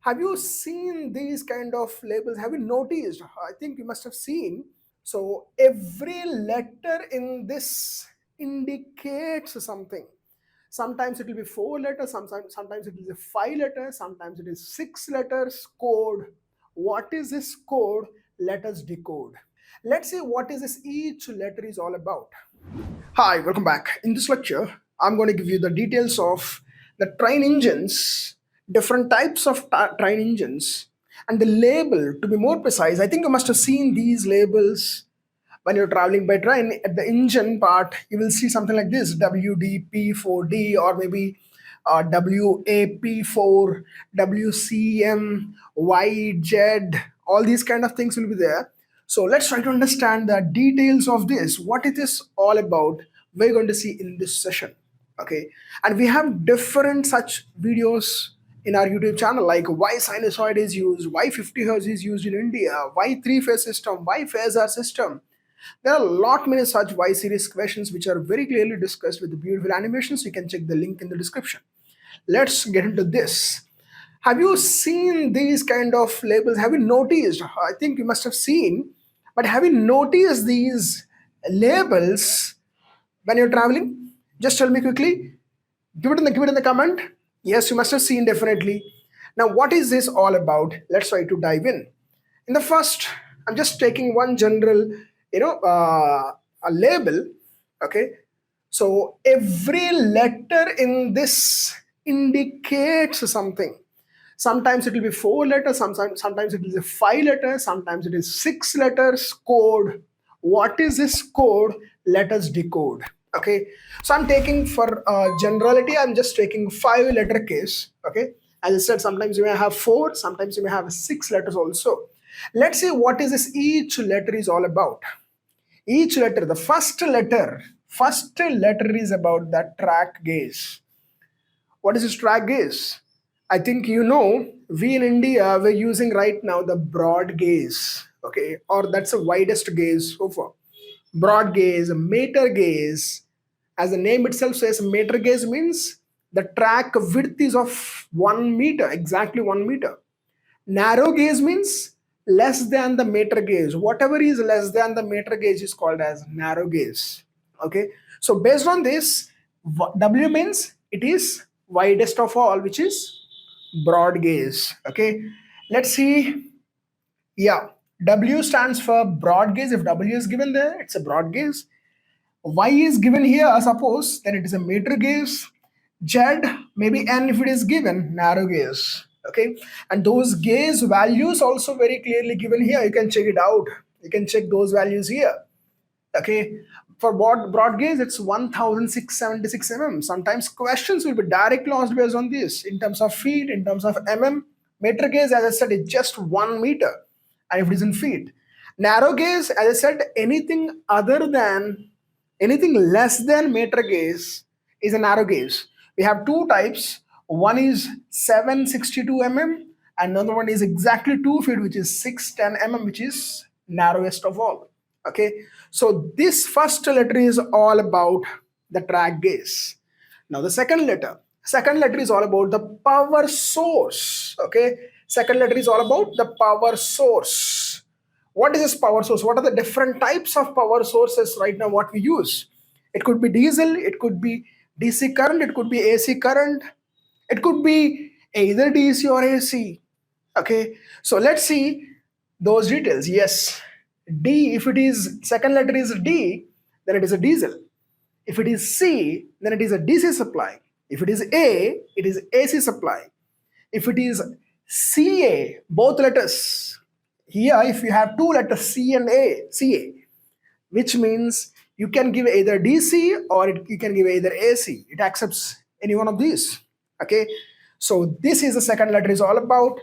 Have you seen these kind of labels? Have you noticed? I think you must have seen. So every letter in this indicates something. Sometimes it will be 4 letters, sometimes it is a 5 letters, sometimes it is 6 letters code. What is this code? Let us decode. Let's see what is this each letter is all about. Hi, welcome back. In this lecture, I'm going to give you the details of the train engines, different types of train engines, and the label. To be more precise, I think you must have seen these labels when you're traveling by train. At the engine part, you will see something like this: WDP4D, or maybe WAP4, WCM, YZ. All these kind of things will be there. So let's try to understand the details of this, what it is all about. We're going to see in this session. Okay, and we have different such videos in our YouTube channel, like why sinusoid is used, why 50 hertz is used in India, why three-phase system, why phasor system. There are a lot many such Y series questions which are very clearly discussed with the beautiful animations. You can check the link in the description. Let's get into this. Have you seen these kind of labels? Have you noticed? I think you must have seen, but have you noticed these labels when you're traveling? Just tell me quickly. Give it in the comment. Yes, you must have seen definitely. Now, what is this all about? Let's try to dive in. In the first, I'm just taking one general, a label. Okay, so every letter in this indicates something. Sometimes it will be 4 letters, sometimes it is a 5 letters, sometimes it is 6 letters code. What is this code? Let us decode. Okay, so I'm taking for generality, I'm just taking 5 letter case. Okay, as I said, sometimes you may have 4, sometimes you may have 6 letters also. Let's see what is this each letter is all about. Each letter, the first letter is about the track gauge. What is this track gauge? I think you know, we in India, we're using right now the broad gauge, okay, or that's the widest gauge so far. Broad gauge, meter gauge, as the name itself says, meter gauge means the track width is of 1 meter, exactly 1 meter. Narrow gauge means less than the meter gauge. Whatever is less than the meter gauge is called as narrow gauge. Okay. So based on this, W means it is widest of all, which is broad gauge. Okay. Let's see. Yeah. W stands for broad gauge. If W is given there, it's a broad gauge. Y is given here, suppose, then it is a meter gauge. Z, maybe N if it is given, narrow gauge. Okay, and those gauge values also very clearly given here. You can check it out. You can check those values here. Okay, for broad gauge, it's 1676 mm. Sometimes questions will be directly asked based on this in terms of feet, in terms of mm. Meter gauge, as I said, is just 1 meter, and if it is in feet. Narrow gauge, as I said, anything less than meter gauge is a narrow gauge. We have two types. One is 762 mm, and another one is exactly 2 feet, which is 610 mm, which is narrowest of all. Okay, so this first letter is all about the track gauge. Now the second letter is all about the power source. Okay, second letter is all about the power source. What is this power source? What are the different types of power sources right now what we use? It could be diesel, it could be DC current, it could be AC current, it could be either DC or AC. Okay, so let's see those details. Yes, D, if it is second letter is D, then it is a diesel. If it is C, then it is a DC supply. If it is A, it is AC supply. If it is CA, both letters, here if you have two letters C and A, CA, which means you can give either DC or you can give either AC. It accepts any one of these. Okay, so this is the second letter is all about.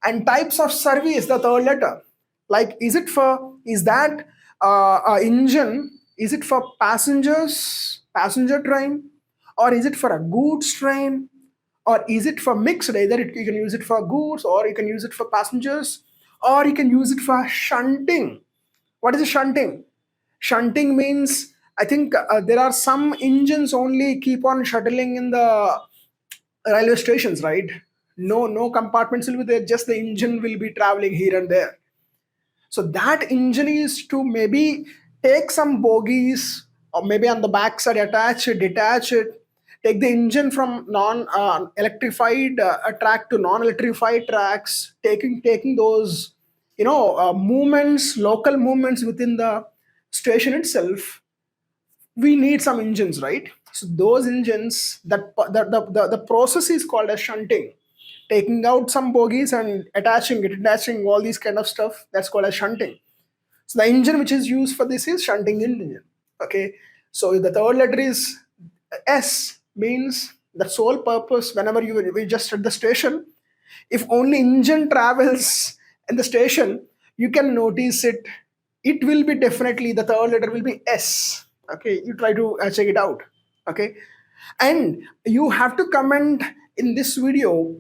And types of service, the third letter, like is that engine, is it for passenger train, or is it for a goods train, or is it for mixed? Either you can use it for goods, or you can use it for passengers, or you can use it for shunting. What is shunting? Shunting means, I think there are some engines only keep on shuttling in the railway stations, right? No compartments will be there, just the engine will be traveling here and there. So that engine is to maybe take some bogies or maybe on the backside attach it, detach it, take the engine from non-electrified track to non-electrified tracks, taking those movements, local movements within the station itself. We need some engines, right? So those engines, the process is called as shunting, taking out some bogies and attaching all these kind of stuff. That's called as shunting. So the engine which is used for this is shunting engine. Okay. So the third letter is S, means the sole purpose. Whenever we just at the station, if only engine travels in the station, you can notice it. It will be definitely, the third letter will be S. Okay, you try to check it out. Okay, and you have to comment in this video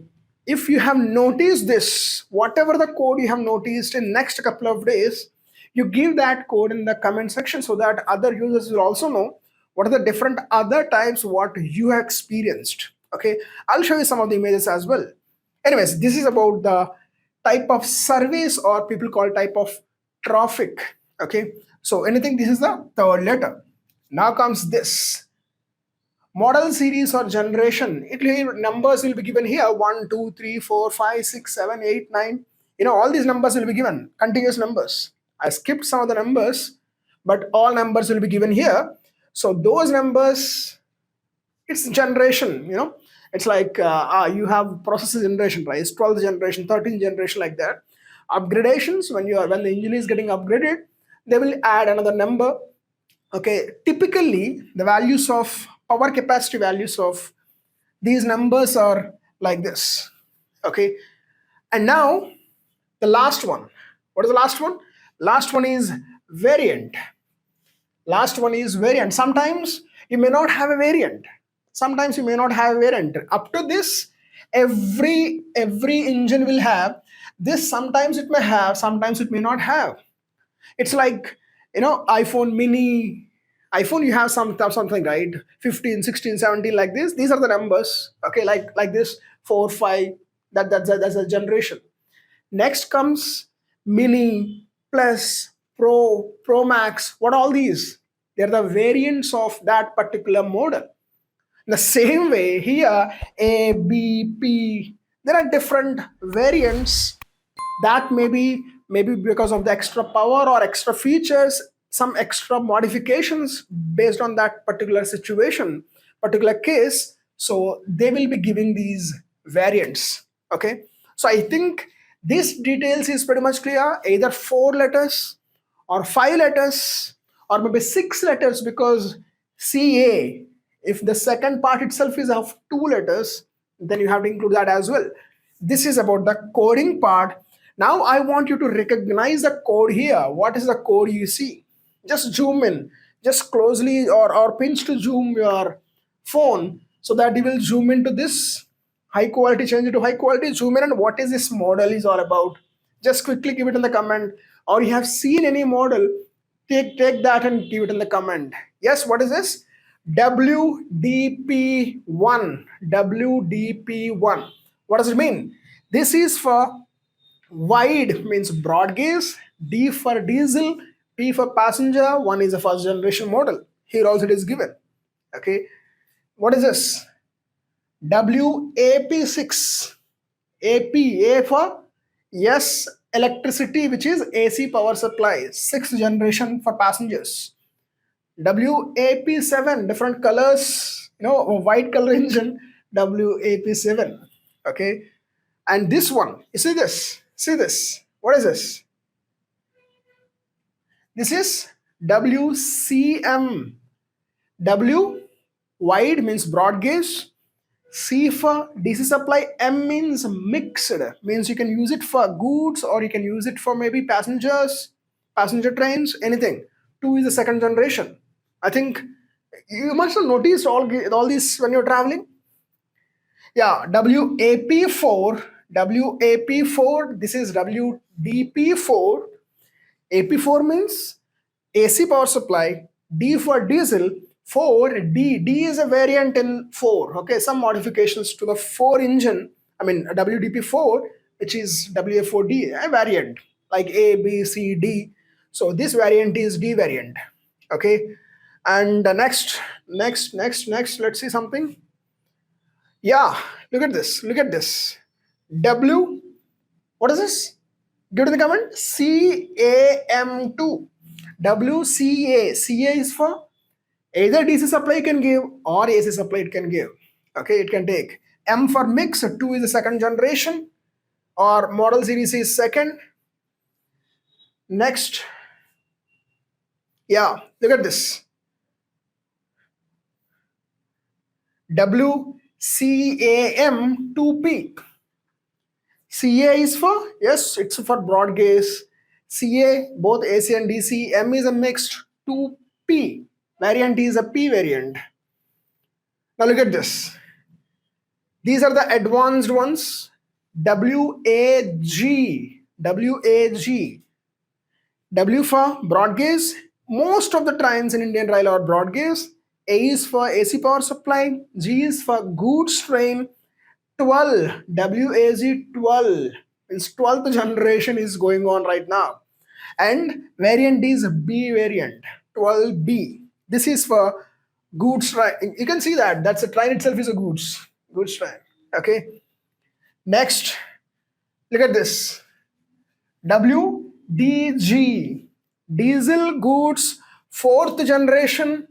if you have noticed this, whatever the code you have noticed in next couple of days. You give that code in the comment section so that other users will also know what are the different other types what you have experienced. Okay, I'll show you some of the images as well. Anyways, this is about the type of service, or people call type of traffic. Okay, so anything, this is the third letter. Now comes this model, series, or generation. Numbers will be given here: 1 2 3 4 5 6 7 8 9. All these numbers will be given, continuous numbers. I skipped some of the numbers, but all numbers will be given here. So those numbers, it's generation. It's like you have process generation, right? It's 12th generation, 13th generation, like that. Upgradations, when the engine is getting upgraded, they will add another number. Okay, typically the values of power capacity values of these numbers are like this. Okay, and now the last one. What is the last one? Last one is variant. Last one is variant. Sometimes you may not have a variant. Sometimes you may not have a variant. Up to this, every engine will have this. Sometimes it may have, sometimes it may not have. It's like iPhone mini. iPhone, you have something, right? 15, 16, 17, like this. These are the numbers. Okay, like this, 4, 5. That's a generation. Next comes mini, plus, pro max. What are all these? They're the variants of that particular model. In the same way here, A, B, P, there are different variants that maybe because of the extra power or extra features, some extra modifications based on that particular situation, particular case. So they will be giving these variants. Okay, so I think this details is pretty much clear. Either 4 letters or 5 letters or maybe 6 letters, because CA, if the second part itself is of 2 letters, then you have to include that as well. This is about the coding part. Now I want you to recognize the code here. What is the code you see? Just zoom in, just closely or pinch to zoom your phone so that you will zoom into this high quality, change it to high quality, zoom in, and what is this model is all about. Just quickly give it in the comment, or you have seen any model, take that and give it in the comment. Yes, what is this? WDP1. WDP1. What does it mean? This is for wide, means broad gauge, D for diesel, P for passenger. One is a first generation model. Here also it is given. Okay, what is this? WAP6. A for yes, electricity, which is AC power supply, 6th generation for passengers. WAP7, different colors, white color engine, WAP7. Okay, and this one, you see this? See this? What is this? This is WCM. W, wide, means broad gauge. C for DC supply. M means mixed, means you can use it for goods or you can use it for maybe passengers, passenger trains, anything. 2 is the second generation. I think you must have noticed all these when you're traveling. Yeah, WAP4. WAP4. This is WDP4. AP4 means AC power supply. D for diesel. 4, D is a variant in 4. Okay, some modifications to the 4 engine I mean WDP4, which is WF4D, a variant like A, B, C, D. So this variant is D variant. Okay, and next, let's see something. Yeah, look at this. Look at this. W. What is this? Give to the comment. CAM2. WCA. CA is for either DC supply can give or AC supply it can give. Okay, it can take. M for mix. 2 is the second generation or model series is second. Next. Yeah, look at this. WCAM2P. CA is for, yes, it's for broad gauge. CA, both AC and DC. M is a mixed. 2P. Variant is a P variant. Now look at this. These are the advanced ones. WAG. WAG. W for broad gauge. Most of the trains in Indian Rail are broad gauge. A is for AC power supply. G is for goods train. 12. WAG 12. Means 12th generation is going on right now. And variant is B variant. 12B. This is for goods train. You can see that. That's the train itself is a goods train. Okay. Next, look at this. WDG. Diesel goods 4th generation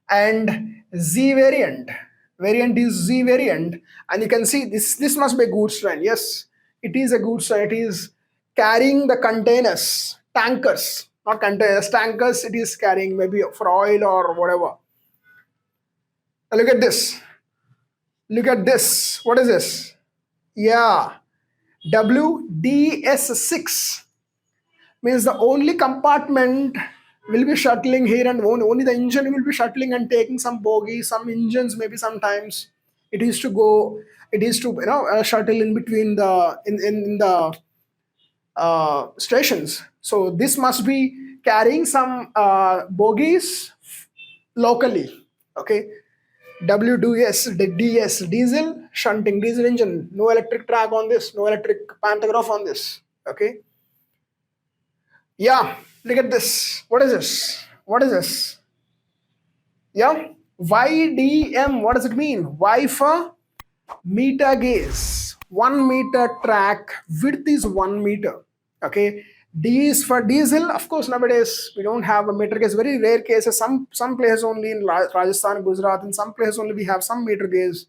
and Z variant. Variant is Z variant, and you can see this must be a goods train. Yes, it is a goods train. It is carrying the containers, tankers, not containers, tankers. It is carrying maybe for oil or whatever. Now look at this. Look at this. What is this? Yeah, WDS6 means the only compartment will be shuttling here, and only the engine will be shuttling and taking some bogies, some engines maybe sometimes. It is to go, it is to shuttle in between the in the stations. So this must be carrying some bogies locally. Okay. WDS diesel shunting diesel engine, no electric track on this, no electric pantograph on this. Okay. Yeah, look at this. What is this? What is this? Yeah, YDM. What does it mean? Y for meter gauge. 1 meter track width is 1 meter. Okay. D is for diesel. Of course, nowadays we don't have a meter gauge. Very rare cases. Some places only in Rajasthan, Gujarat, in some places only we have some meter gauge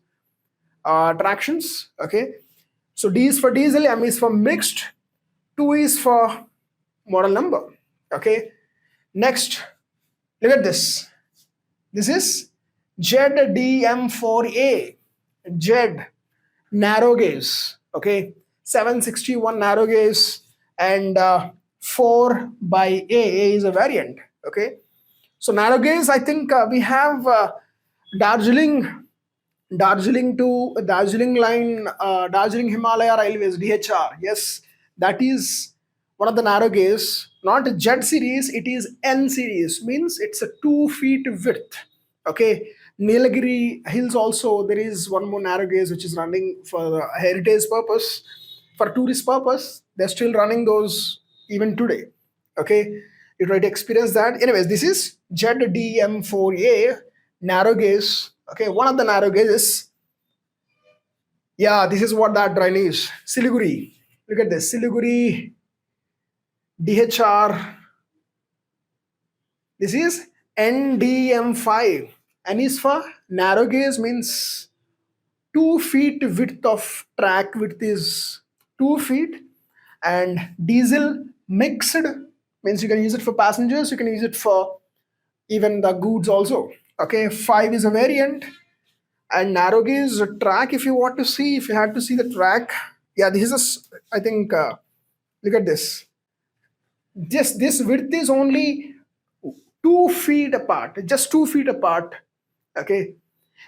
tractions. Okay. So D is for diesel. M is for mixed. 2 is for model number. Okay. Next, look at this. This is ZDM4A. Z narrow gauge. Okay. 761 narrow gauge and 4 by A is a variant. Okay. So narrow gauge, I think we have Darjeeling to Darjeeling line, Darjeeling Himalaya Railways, DHR. Yes, that is one of the narrow gauge. Not Z series, it is N series. Means it's a 2 feet width. Okay. Nilagiri Hills also, there is one more narrow gauge which is running for heritage purpose, for tourist purpose. They're still running those even today. Okay. You try to experience that. Anyways, this is ZDM4A narrow gauge. Okay, one of the narrow gauges. Yeah, this is what that train is. Siliguri. Look at this. Siliguri, DHR. This is NDM5. N is for narrow gauge, means 2 feet width of track width is 2 feet. And diesel mixed means you can use it for passengers, you can use it for even the goods also. Okay, 5 is a variant. And narrow gauge track, if you want to see, if you had to see the track, yeah, this is I think look at this. This width is only 2 feet apart, just 2 feet apart. Okay,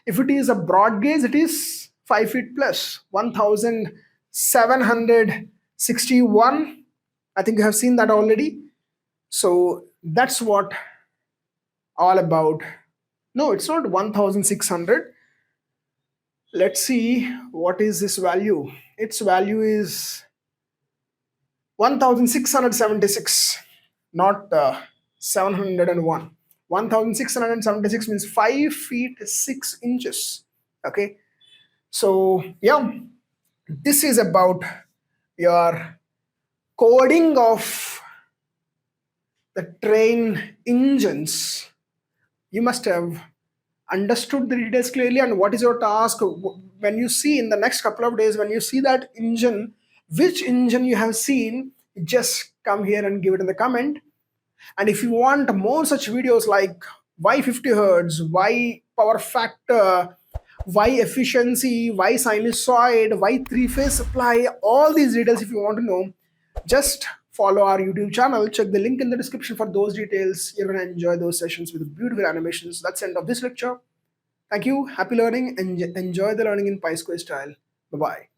if it is a broad gauge, it is 5 feet plus, 1761. I think you have seen that already. So that's what all about. No, it's not 1600. Let's see what is this value. Its value is 1676, not 701. 1676 means 5 feet 6 inches. Okay, so yeah, this is about your coding of the train engines. You must have understood the details clearly, and what is your task when you see in the next couple of days, when you see that engine, which engine you have seen, just come here and give it in the comment. And if you want more such videos like why 50 hertz, why power factor, why efficiency, why sinusoid, why three-phase supply, all these details, if you want to know, just follow our YouTube channel. Check the link in the description for those details. You're going to enjoy those sessions with beautiful animations. That's the end of this lecture. Thank you. Happy learning and enjoy the learning in PiSquare style. Bye bye.